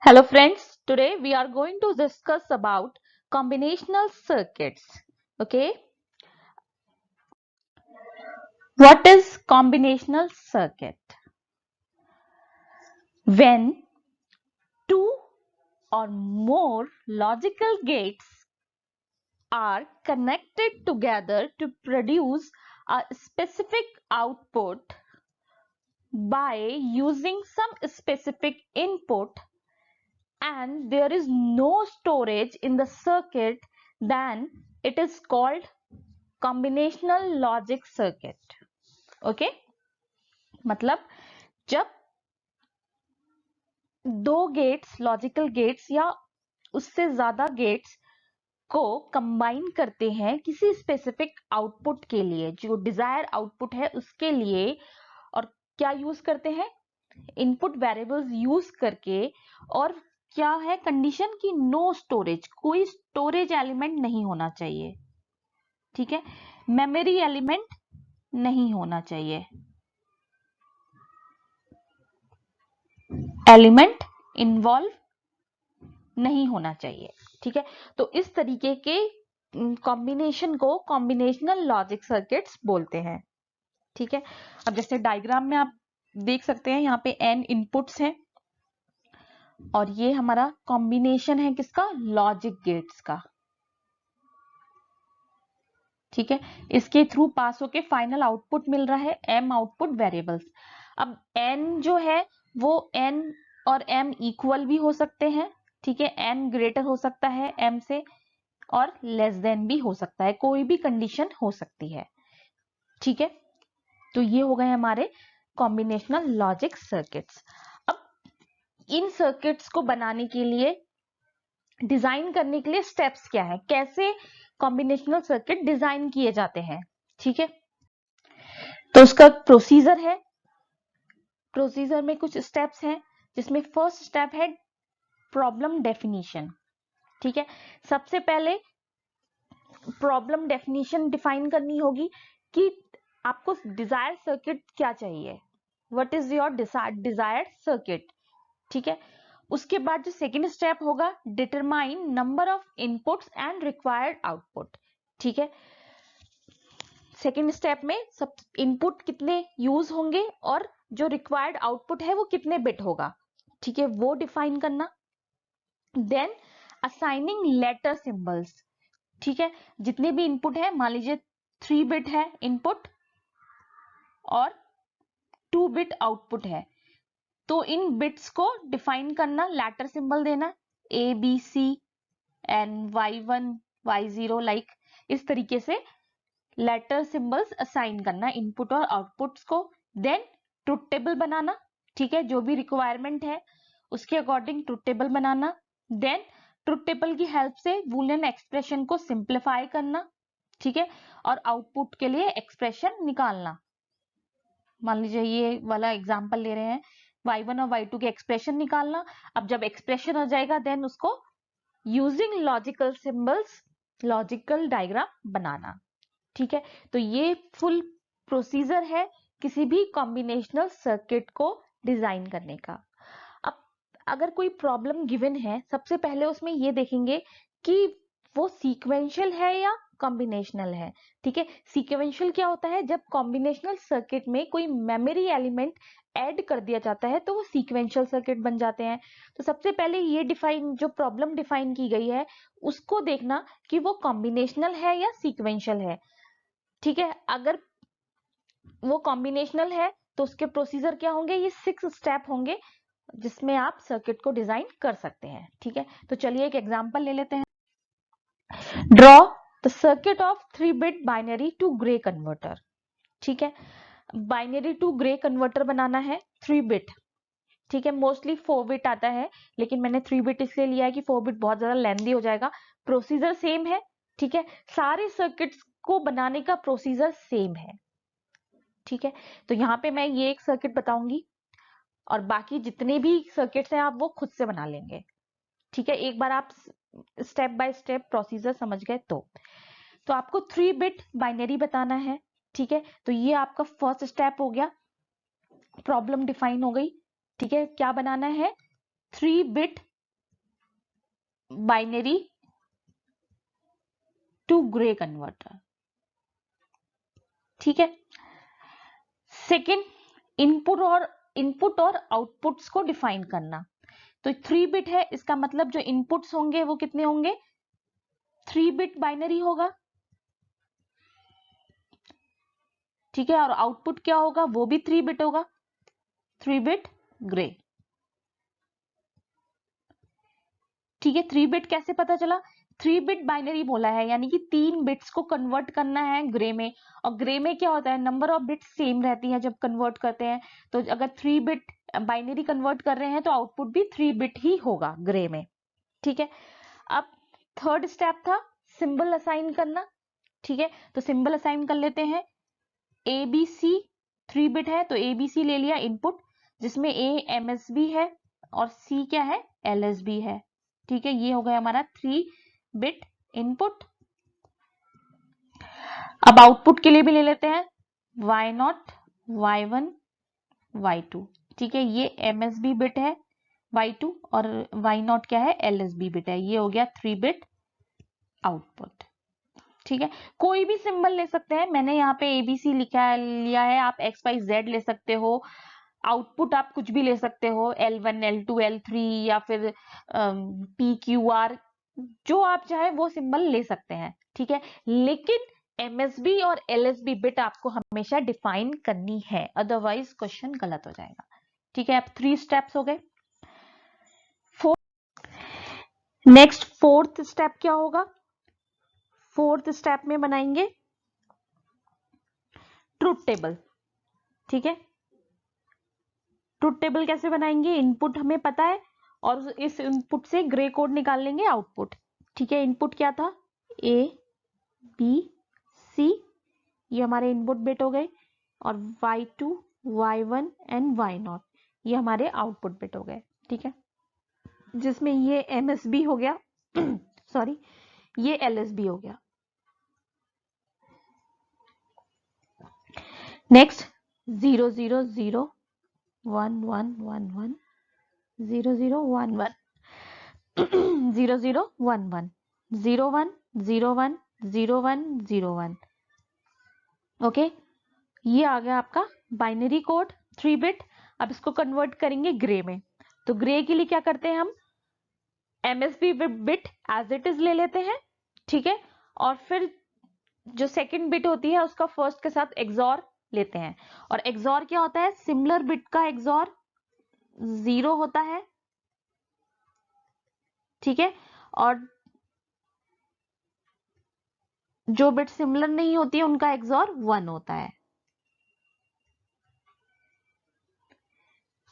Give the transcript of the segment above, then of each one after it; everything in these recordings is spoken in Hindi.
Hello friends, today we are going to discuss about combinational circuits. Okay, what is combinational circuit? When two or more logical gates are connected together to produce a specific output by using some specific input, and there is no storage in the circuit, then it is called combinational logic circuit. Okay मतलब जब दो गेट्स लॉजिकल गेट्स या उससे ज्यादा गेट्स को कंबाइन करते हैं किसी स्पेसिफिक आउटपुट के लिए, जो डिजायर आउटपुट है उसके लिए, और क्या यूज करते हैं, इनपुट वेरिएबल्स यूज करके, और क्या है कंडीशन की नो स्टोरेज, कोई स्टोरेज एलिमेंट नहीं होना चाहिए, ठीक है, मेमोरी एलिमेंट नहीं होना चाहिए, एलिमेंट इन्वॉल्व नहीं होना चाहिए, ठीक है। तो इस तरीके के कॉम्बिनेशन को कॉम्बिनेशनल लॉजिक सर्किट्स बोलते हैं, ठीक है। अब जैसे डायग्राम में आप देख सकते हैं, यहाँ पे n इनपुट्स हैं और ये हमारा कॉम्बिनेशन है किसका, लॉजिक गेट्स का, ठीक है। इसके थ्रू पास होके फाइनल आउटपुट मिल रहा है m आउटपुट वेरिएबल्स। अब n जो है वो n और m इक्वल भी हो सकते हैं, ठीक है, n ग्रेटर हो सकता है m से और लेस देन भी हो सकता है, कोई भी कंडीशन हो सकती है, ठीक है। तो ये हो गए हमारे कॉम्बिनेशनल लॉजिक सर्किट्स। अब इन सर्किट्स को बनाने के लिए, डिजाइन करने के लिए स्टेप्स क्या है, कैसे कॉम्बिनेशनल सर्किट डिजाइन किए जाते हैं, ठीक है। तो उसका प्रोसीजर है, प्रोसीजर में कुछ स्टेप्स हैं, जिसमें फर्स्ट स्टेप है प्रॉब्लम डेफिनेशन, ठीक है। सबसे पहले प्रॉब्लम डेफिनेशन डिफाइन करनी होगी कि आपको डिजायर सर्किट क्या चाहिए, what is your desired circuit, ठीक है। उसके बाद जो सेकेंड स्टेप होगा, determine number of inputs and required output, ठीक है। सेकेंड स्टेप में सब इनपुट कितने यूज होंगे और जो रिक्वायर्ड आउटपुट है वो कितने बिट होगा, ठीक है, वो डिफाइन करना। देन असाइनिंग लेटर सिंबल्स, ठीक है, जितने भी इनपुट है, मान लीजिए 3 बिट है इनपुट और 2 बिट आउटपुट है, तो इन बिट्स को डिफाइन करना, लेटर सिंबल देना, A B C and y1 y0, like इस तरीके से लेटर सिंबल्स असाइन करना इनपुट और आउटपुट्स को। देन ट्रुथ टेबल बनाना, ठीक है, जो भी रिक्वायरमेंट है उसके अकॉर्डिंग ट्रुथ टेबल बनाना। देन ट्रुथ टेबल की हेल्प से बूलियन एक्सप्रेशन को सिंप्लीफाई करना, ठीक है, और आउटपुट के लिए एक्सप्रेशन निकालना। मान लीजिए ये वाला एग्जांपल ले रहे हैं, y1 और y2 के एक्सप्रेशन निकालना। अब जब एक्सप्रेशन आ जाएगा, देन उसको using logical symbols logical diagram बनाना, ठीक है। तो ये फुल प्रोसीजर है किसी भी कॉम्बिनेशनल सर्किट को डिजाइन करने का। अब अगर कोई प्रॉब्लम गिवन है, सबसे पहले उसमें ये देखेंगे कि वो सीक्वेंशियल है या कॉम्बिनेशनल है, ठीक है। सीक्वेंशियल क्या होता है, जब कॉम्बिनेशनल सर्किट में कोई मेमोरी एलिमेंट ऐड कर दिया जाता है तो वो सीक्वेंशियल सर्किट बन जाते हैं। तो सबसे पहले ये डिफाइन, जो प्रॉब्लम डिफाइन की गई है उसको देखना कि वो कॉम्बिनेशनल है या सीक्वेंशियल है, ठीक है। अगर वो कॉम्बिनेशनल है तो उसके प्रोसीजर क्या होंगे, ये 6 स्टेप होंगे जिसमें आप सर्किट को डिजाइन कर सकते हैं, ठीक है। तो चलिए एक एग्जांपल ले लेते हैं। Draw the circuit of 3 bit binary to grey converter, ठीक है। बाइनरी टू ग्रे कन्वर्टर बनाना है 3 बिट, ठीक है, मोस्टली 4 बिट आता है, लेकिन मैंने 3 बिट इसलिए लिया है कि 4 बिट बहुत ज्यादा लेंथी हो जाएगा। प्रोसीजर सेम है, ठीक है, सारे सर्किट्स को बनाने का प्रोसीजर सेम है, ठीक है। तो यहाँ पे मैं ये एक सर्किट बताऊंगी और बाकी जितने भी सर्किट्स हैं आप वो खुद से बना लेंगे, ठीक है। एक बार आप स्टेप बाय स्टेप प्रोसीजर समझ गए तो आपको 3 बिट बाइनरी बताना है, ठीक है। तो ये आपका फर्स्ट स्टेप हो गया, प्रॉब्लम डिफाइन हो गई, ठीक है। क्या बनाना है, 3 bit binary to grey converter. ठीक है। सेकंड, इनपुट और आउटपुट्स को डिफाइन करना। तो 3 बिट है, इसका मतलब जो इनपुट्स होंगे वो कितने होंगे, 3 बिट बाइनरी होगा। ठीक है। और आउटपुट क्या होगा, वो भी 3 बिट होगा, 3 बिट ग्रे। ठीक है। 3 बिट कैसे पता चला, 3 बिट बाइनरी बोला है, यानी कि 3 बिट्स को कन्वर्ट करना है ग्रे में। और ग्रे में क्या होता है, नंबर ऑफ बिट्स सेम रहती है जब कन्वर्ट करते हैं। तो अगर 3 बिट बाइनरी कन्वर्ट कर रहे हैं तो आउटपुट भी 3 बिट ही होगा ग्रे में। ठीक है। अब थर्ड स्टेप था सिंबल असाइन करना। ठीक है। तो सिंबल असाइन कर लेते हैं। ABC 3 बिट है, तो ABC ले लिया इनपुट, जिसमें A MSB है और C क्या है, LSB है। ठीक है। ये हो गया हमारा 3 बिट इनपुट। अब आउटपुट के लिए भी ले लेते हैं Y0, Y1, Y2। ठीक है। ये MSB बिट है Y2 और Y0 क्या है, LSB बिट है। ये हो गया 3 बिट आउटपुट। ठीक है। कोई भी सिंबल ले सकते हैं, मैंने यहाँ पे ABC लिया है, आप XYZ ले सकते हो। आउटपुट आप कुछ भी ले सकते हो, L1, L2, L3 या फिर PQR, जो आप चाहे वो सिंबल ले सकते हैं। ठीक है। लेकिन MSB और LSB बिट आपको हमेशा डिफाइन करनी है, अदरवाइज क्वेश्चन गलत हो जाएगा। ठीक है। अब 3 स्टेप्स हो गए। नेक्स्ट फोर्थ स्टेप क्या होगा, फोर्थ स्टेप में बनाएंगे ट्रुथ टेबल। ठीक है। ट्रुथ टेबल कैसे बनाएंगे, इनपुट हमें पता है और इस इनपुट से ग्रे कोड निकाल लेंगे आउटपुट। ठीक है। इनपुट क्या था, A B C, ये हमारे इनपुट बिट हो गए, और Y2, Y1 एंड Y0 ये हमारे आउटपुट बिट हो गए। ठीक है। जिसमें ये MSB हो गया सॉरी, ये LSB हो गया। नेक्स्ट 0 0 0 1 1 1 1 0 0 1 1 0 0 1 1 0 1 0 1 0 1 0 1। ओके, ये आ गया आपका बाइनरी कोड 3 बिट। अब इसको कन्वर्ट करेंगे ग्रे में। तो ग्रे के लिए क्या करते हैं, हम MSB bit as it is ले लेते हैं। ठीक है। और फिर जो सेकंड बिट होती है उसका फर्स्ट के साथ एक्सॉर लेते हैं। और एक्सॉर क्या होता है, सिमिलर बिट का एक्सॉर 0 होता है। ठीक है। और जो बिट सिमिलर नहीं होती है उनका एक्सॉर 1 होता है।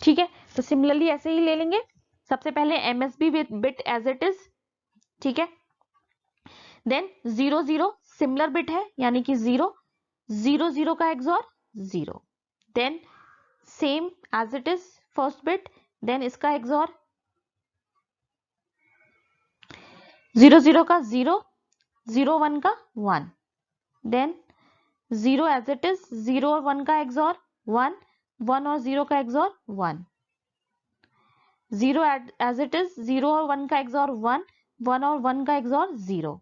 ठीक है। तो सिमिलरली ऐसे ही ले लेंगे। सबसे पहले MSB bit as it is. ठीक है। देन 0 0 सिमिलर बिट है, यानी कि 0 0 0 का XOR 0। Then same as it is first bit, then इसका एक्सॉर 0 0 का 0 0 1 का 1। देन 0 एज इट इज 0 और 1 का एक्सॉर 1 1 और 0 का एक्सॉर 1। 0 एज इट इज 0 और 1 का एक्सॉर 1 1 और 1 का XOR 0।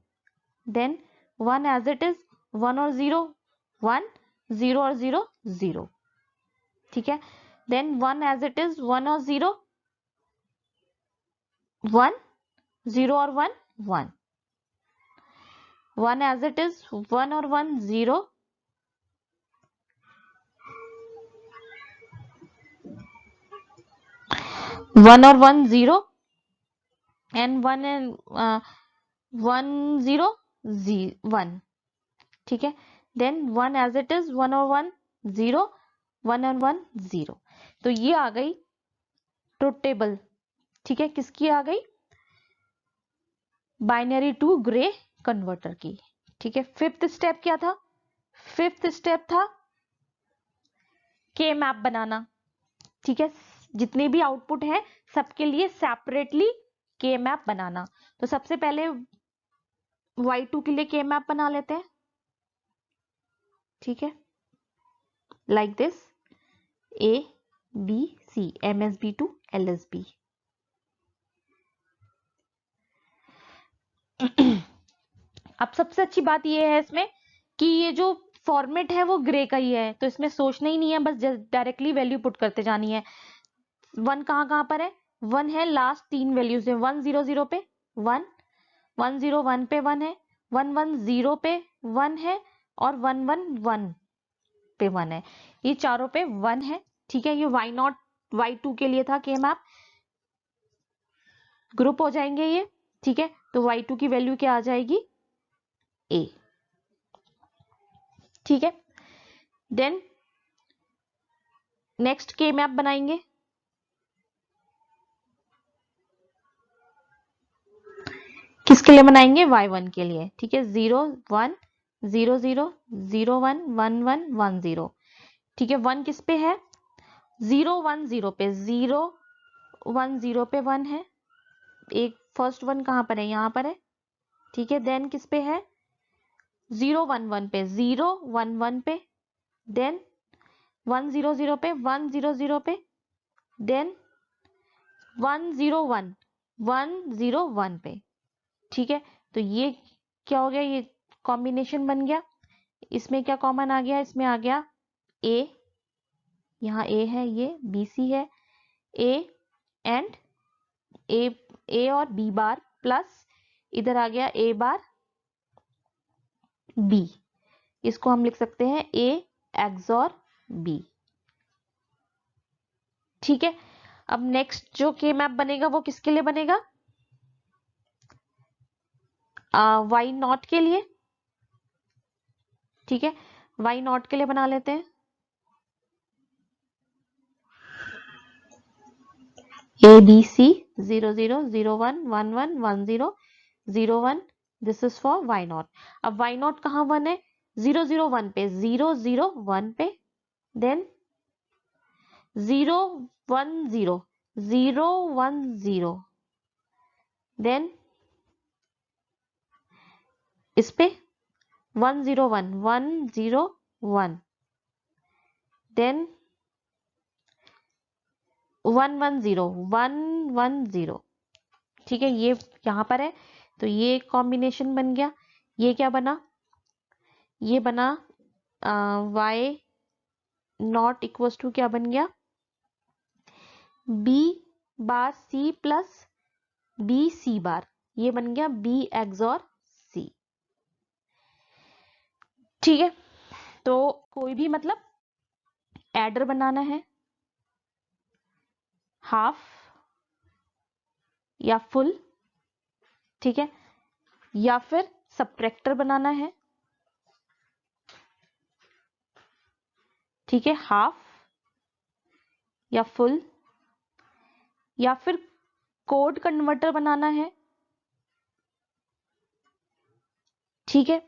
Then 1 as it is 1 और 0 1 0 और 0 0। ठीक है। देन 1 एज इट इज 1 और 0 1 0 और 1 1। 1 एज इट इज 1 और 1 0 1 और 1 0 एंड 1 एंड 1 0 1। ठीक है। देन 1 एज इट इज 1 और 1 0 1 और 1 0। तो ये आ गई ट्रुथ टेबल। ठीक है। किसकी आ गई, बाइनरी टू ग्रे कन्वर्टर की। ठीक है। फिफ्थ स्टेप क्या था, फिफ्थ स्टेप था के मैप बनाना। ठीक है। जितने भी आउटपुट है सबके लिए सेपरेटली के मैप बनाना। तो सबसे पहले Y2 के लिए के मैप बना लेते हैं। ठीक है। Like this ABC MSB to LSB। अब सबसे अच्छी बात ये है इसमें कि ये जो फॉर्मेट है वो ग्रे का ही है, तो इसमें सोचना ही नहीं है, बस डायरेक्टली वैल्यू पुट करते जानी है। 1 कहाँ पे है? 1 है लास्ट 3 वैल्यूज में, 1 0 0 पे 1, 1 0 1 पे 1 है, 1 1 0 पे 1 है, और 1 1 1 पे 1 है। ये चारों पे 1 है। ठीक है, ये y0 y2 के लिए था, के मैप ग्रुप हो जाएंगे ये। ठीक है, तो y2 की वैल्यू क्या आ जाएगी? a। ठीक है, देन नेक्स्ट के मैप बनाएंगे। किसके लिए बनाएंगे? y1 के लिए। ठीक है, 0 1 0 0 0 1 1 1 1 0। ठीक है, 1 किस पे है? 0 1 0 पे, 0 1 0 पे 1 है। एक फर्स्ट 1 कहां पर है? यहां पर है। ठीक है, देन किस पे है? 0 1 1 पे, 0 1 1 पे, देन 1 0 0 पे, 1 0 0 पे, देन 1 0 1 1 0 1 पे। ठीक है, तो ये क्या हो गया? ये कॉम्बिनेशन बन गया। इसमें क्या कॉमन आ गया? इसमें आ गया a, यहाँ a है, ये bc है, a एंड a और b बार प्लस इधर आ गया a बार b। इसको हम लिख सकते हैं a XOR b। ठीक है, अब नेक्स्ट जो के मैप बनेगा वो किसके लिए बनेगा? y0 के लिए। ठीक है, y0 के लिए बना लेते हैं। A B C 0 0 0 1 1 1 1 0 0 1, this is for y0। अब y0 कहाँ 1 है? 0 0 1 पे, 0 0 1 पे, देन 0 1 0 0 1 0, देन इस पे 1 0 1 1 0 1, देन 1 1 0 1 1 0। ठीक है, ये यहाँ पर है, तो ये कॉम्बिनेशन बन गया। ये क्या बना? ये बना y0 इक्वल्स टू क्या बन गया? b बार c प्लस b c बार, ये बन गया b XOR c। ठीक है, तो कोई भी मतलब एडर बनाना है, हाफ या फुल, ठीक है, या फिर सब्ट्रैक्टर बनाना है। ठीक है, हाफ या फुल, या फिर कोड कन्वर्टर बनाना है। ठीक है,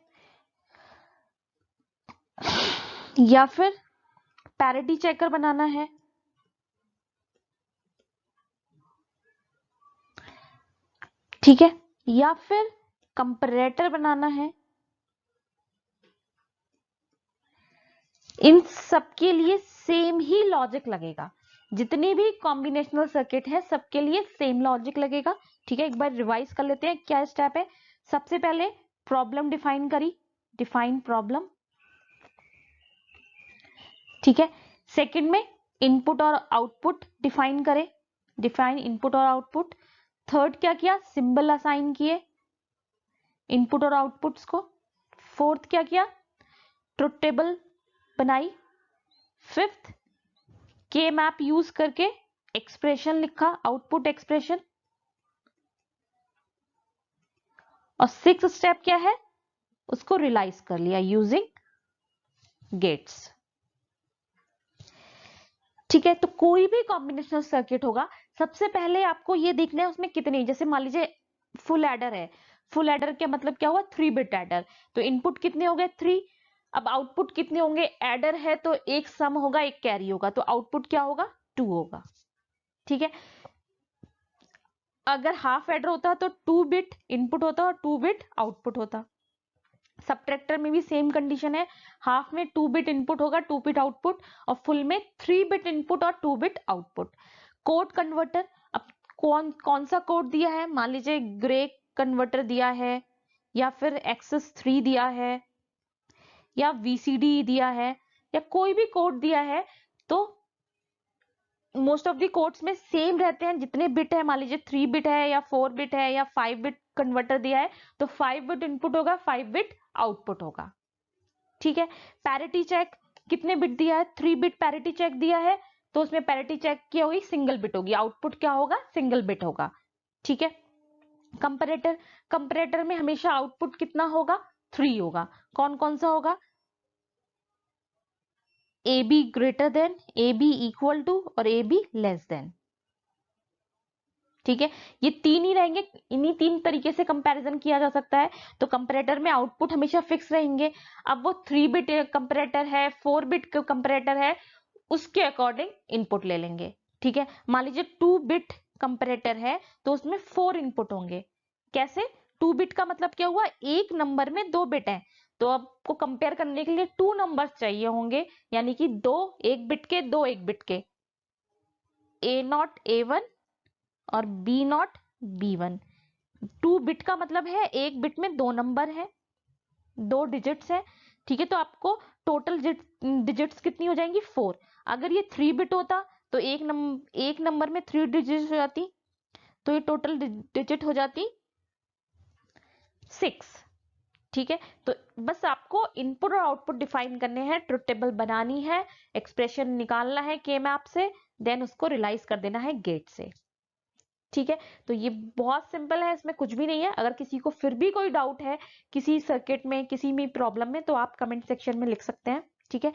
या फिर पैरिटी चेकर बनाना है। ठीक है, या फिर कंपैरेटर बनाना है। इन सबके लिए सेम ही लॉजिक लगेगा। जितनी भी कॉम्बिनेशनल सर्किट है सबके लिए सेम लॉजिक लगेगा। ठीक है, एक बार रिवाइज कर लेते हैं क्या स्टेप है। सबसे पहले प्रॉब्लम डिफाइन करी, डिफाइन प्रॉब्लम। ठीक है, सेकंड में इनपुट और आउटपुट डिफाइन करे, डिफाइन इनपुट और आउटपुट। थर्ड क्या किया? सिंबल असाइन किए इनपुट और आउटपुट्स को। फोर्थ क्या किया? ट्रुथ टेबल बनाई। फिफ्थ के मैप यूज करके एक्सप्रेशन लिखा, आउटपुट एक्सप्रेशन। और सिक्स स्टेप क्या है? उसको रियलाइज कर लिया यूजिंग गेट्स। ठीक है, तो कोई भी कॉम्बिनेशनल सर्किट होगा, सबसे पहले आपको ये देखना है उसमें कितने, जैसे मान लीजिए फुल एडर है, फुल एडर के मतलब क्या हुआ? 3 बिट एडर, तो इनपुट कितने हो गए? 3। अब आउटपुट कितने होंगे? एडर है तो एक सम होगा एक कैरी होगा, तो आउटपुट क्या होगा? 2 होगा। ठीक है, अगर हाफ एडर होता तो 2 बिट इनपुट होता और 2 बिट आउटपुट होता। सब्ट्रैक्टर में भी सेम कंडीशन है, हाफ में 2 बिट इनपुट होगा 2 बिट आउटपुट, और फुल में 3 बिट इनपुट और 2 बिट आउटपुट। कोड कन्वर्टर, अब कौन सा कोड दिया है? मान लीजिए ग्रे कन्वर्टर दिया है या फिर एक्सेस 3 दिया है या VCD दिया है या कोई भी कोड दिया है, तो मोस्ट ऑफ द कोड्स में सेम रहते हैं। जितने बिट है, मान लीजिए 3 बिट है या 4 बिट है या 5 बिट कन्वर्टर दिया है, तो 5 बिट इनपुट होगा, 5 बिट आउटपुट होगा। ठीक है। पैरिटी चेक कितने बिट दिया है, 3 बिट पैरिटी चेक दिया है, तो उसमें पैरिटी चेक क्या होगी, सिंगल बिट होगी, आउटपुट क्या होगा, सिंगल बिट होगा। ठीक है। कंपैरेटर, कंपैरेटर में हमेशा आउटपुट कितना होगा, 3 होगा। कौन कौन सा होगा, A B greater than, A B equal to और ए बी लेस देन। ठीक है, ये तीन ही रहेंगे, इन्हीं तीन तरीके से कंपैरिजन किया जा सकता है। तो कंपैरेटर में आउटपुट हमेशा फिक्स रहेंगे। अब वो 3 बिट कंपैरेटर है, 4 बिट कंपैरेटर है, उसके अकॉर्डिंग इनपुट ले लेंगे। ठीक है, मान लीजिए 2 बिट कंपैरेटर है तो उसमें 4 इनपुट होंगे। कैसे, 2 बिट का मतलब क्या हुआ, एक नंबर में 2 बिट है, तो आपको कंपेयर करने के लिए 2 नंबर्स चाहिए होंगे, यानी कि 2 एक बिट के, 2 एक बिट के, A0 A1 और B0 B1। 2 बिट का मतलब है एक बिट में 2 नंबर है, 2 डिजिट्स है। ठीक है, तो आपको टोटल डिजिट्स कितनी हो जाएंगी, 4। अगर ये 3 बिट होता तो एक नंबर में 3 डिजिट हो जाती, तो ये टोटल डिजिट हो जाती 6। ठीक है, तो बस आपको इनपुट और आउटपुट डिफाइन करने हैं, ट्रुथ टेबल बनानी है, एक्सप्रेशन निकालना है के मैप से, देन उसको रियलाइज कर देना है गेट से। ठीक है, तो ये बहुत सिंपल है, इसमें कुछ भी नहीं है। अगर किसी को फिर भी कोई डाउट है किसी सर्किट में, किसी भी प्रॉब्लम में, तो आप कमेंट सेक्शन में लिख सकते हैं। ठीक है,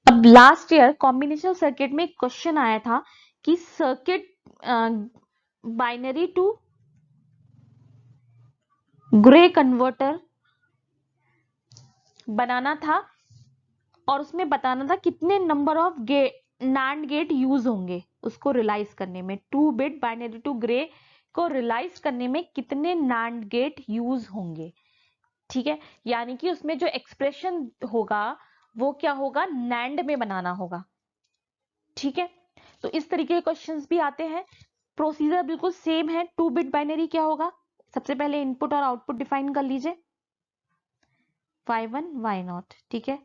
अब लास्ट ईयर कॉम्बिनेशनल सर्किट में एक क्वेश्चन आया था कि circuit binary to grey converter बनाना था और उसमें बताना था कितने number of NAND gate use होंगे उसको रियलाइज करने में। 2 बिट बाइनरी टू ग्रे को रियलाइज करने में कितने नैंड गेट यूज होंगे। ठीक है, यानी कि उसमें जो एक्सप्रेशन होगा वो क्या होगा, नैंड में बनाना होगा। ठीक है, तो इस तरीके के क्वेश्चंस भी आते हैं। प्रोसीजर बिल्कुल सेम है। 2 बिट बाइनरी क्या होगा, सबसे पहले इनपुट और आउटपुट डिफाइन कर लीजिए, y1 y0। ठीक है,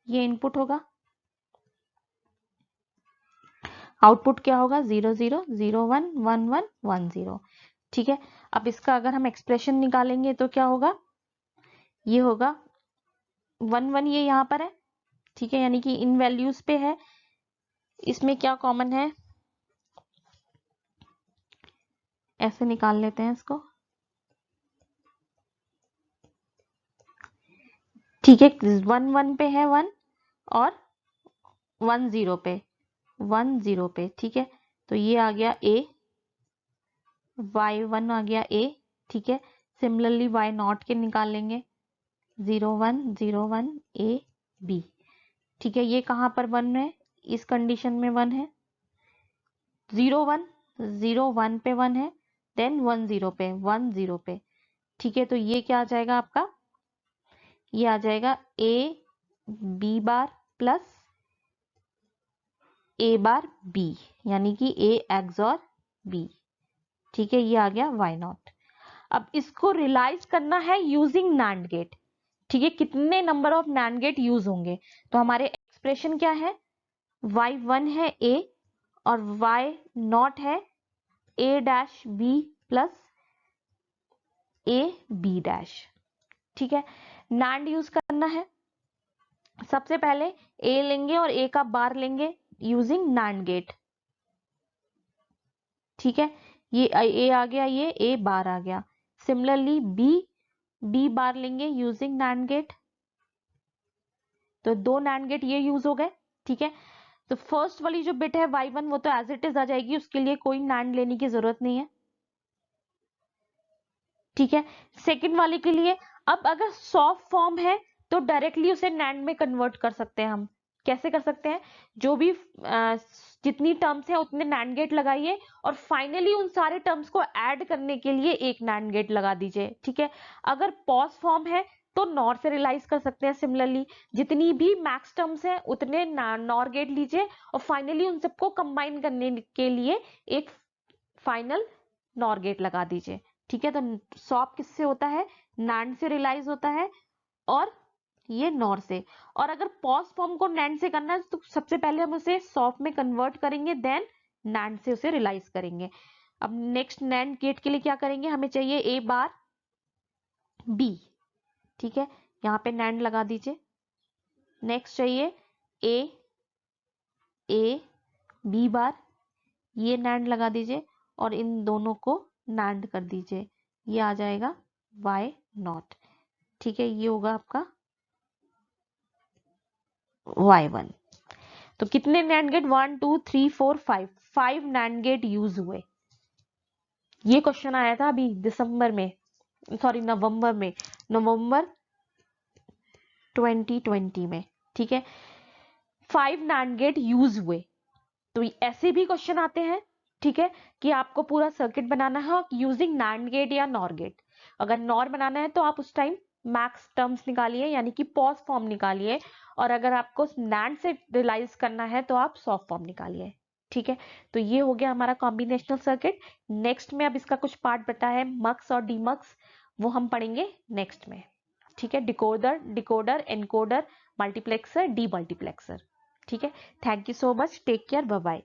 ये इनपुट होगा, आउटपुट क्या होगा, 0 0 0 1 1 1 1 0। ठीक है, अब इसका अगर हम एक्सप्रेशन निकालेंगे तो क्या होगा, ये होगा 1 1, ये यहां पर है। ठीक है, यानी कि इन वैल्यूज पे है। इसमें क्या कॉमन है, ऐसे निकाल लेते हैं इसको। ठीक है, 1 1 पे है 1 और 1 0 पे, 1 0 पे। ठीक है, तो ये आ गया A, y1 आ गया A। ठीक है, सिमिलरली y0 के निकाल लेंगे, 0 1 0 1 A B। ठीक है, ये कहां पर 1 है, इस कंडीशन में 1 है, 0 1 0 1 पे 1 है, देन 1 0 पे, 1 0 पे। ठीक है, तो ये क्या आ जाएगा आपका, ये आ जाएगा A B bar plus A bar B, यानी कि A XOR B। ठीक है, ये आ गया y0। अब इसको रियलाइज करना है यूजिंग नैंड गेट। ठीक है, कितने number of NAND gate use होंगे, तो हमारे एक्सप्रेशन क्या है, y1 है A और y0 है A dash B plus A B dash. ठीक है, नैंड यूज करना है, सबसे पहले A लेंगे और A का बार लेंगे यूजिंग नैंड गेट। ठीक है, ये A आ गया, ये A बार आ गया। सिमिलरली B बार लेंगे यूजिंग नैंड गेट, तो 2 नैंड गेट ये यूज हो गए। ठीक है, तो फर्स्ट वाली जो बिट है y1 वो तो एज इट इज आ जाएगी, उसके लिए कोई नैंड लेने की जरूरत नहीं है। ठीक है, सेकंड वाले के लिए अब अगर सॉफ्ट फॉर्म है तो डायरेक्टली उसे नैंड में कन्वर्ट कर सकते हैं हम। कैसे कर सकते हैं, जो भी जितनी टर्म्स है उतने नैंड गेट लगाइए और फाइनली उन सारे टर्म्स को ऐड करने के लिए एक नैंड गेट लगा दीजिए। ठीक है, अगर पॉज फॉर्म है तो नॉर से रियलाइज कर सकते हैं। सिमिलरली जितनी भी मैक्स टर्म्स है उतने नॉर गेट लीजिए और फाइनली उन सबको कंबाइन करने के लिए एक फाइनल नॉर गेट लगा दीजिए। ठीक है, तो सॉप किससे होता है, नैंड से रियलाइज होता है, और ये नॉर से। और अगर पॉज फॉर्म को नैंड से करना है तो सबसे पहले हम उसे सॉप में कन्वर्ट करेंगे, देन नैंड से उसे रियलाइज करेंगे। अब नेक्स्ट नैंड गेट के लिए क्या करेंगे, हमें चाहिए ए बार बी, ठीक है, यहाँ पे नैंड लगा दीजिए। नेक्स्ट चाहिए ए बी बार, ये नैंड लगा दीजिए, और इन दोनों को नैंड कर दीजिए, ये आ जाएगा y नॉट। ठीक है, ये होगा आपका y1। तो कितने NAND gate, 1 2 3 4 5 NAND gate use हुए। ये क्वेश्चन आया था अभी दिसंबर में, सॉरी नवंबर 2020 में। ठीक है, 5 नैंड गेट यूज हुए। तो ऐसे भी क्वेश्चन आते हैं, ठीक है, कि आपको पूरा सर्किट बनाना है यूजिंग नैंड गेट या नॉर गेट। अगर नॉर बनाना है तो आप उस टाइम मैक्स टर्म्स निकालिए, यानी कि पॉज फॉर्म निकालिए, और अगर आपको नैंड से रियलाइज करना है तो आप सॉफ्ट फॉर्म निकालिए। ठीक है, तो ये हो गया हमारा कॉम्बिनेशनल सर्किट। नेक्स्ट में अब इसका कुछ पार्ट बता है, मक्स और डीमक्स, वो हम पढ़ेंगे नेक्स्ट में। ठीक है, decoder encoder, multiplexer, demultiplexer. ठीक है, thank you so much, take care, bye bye.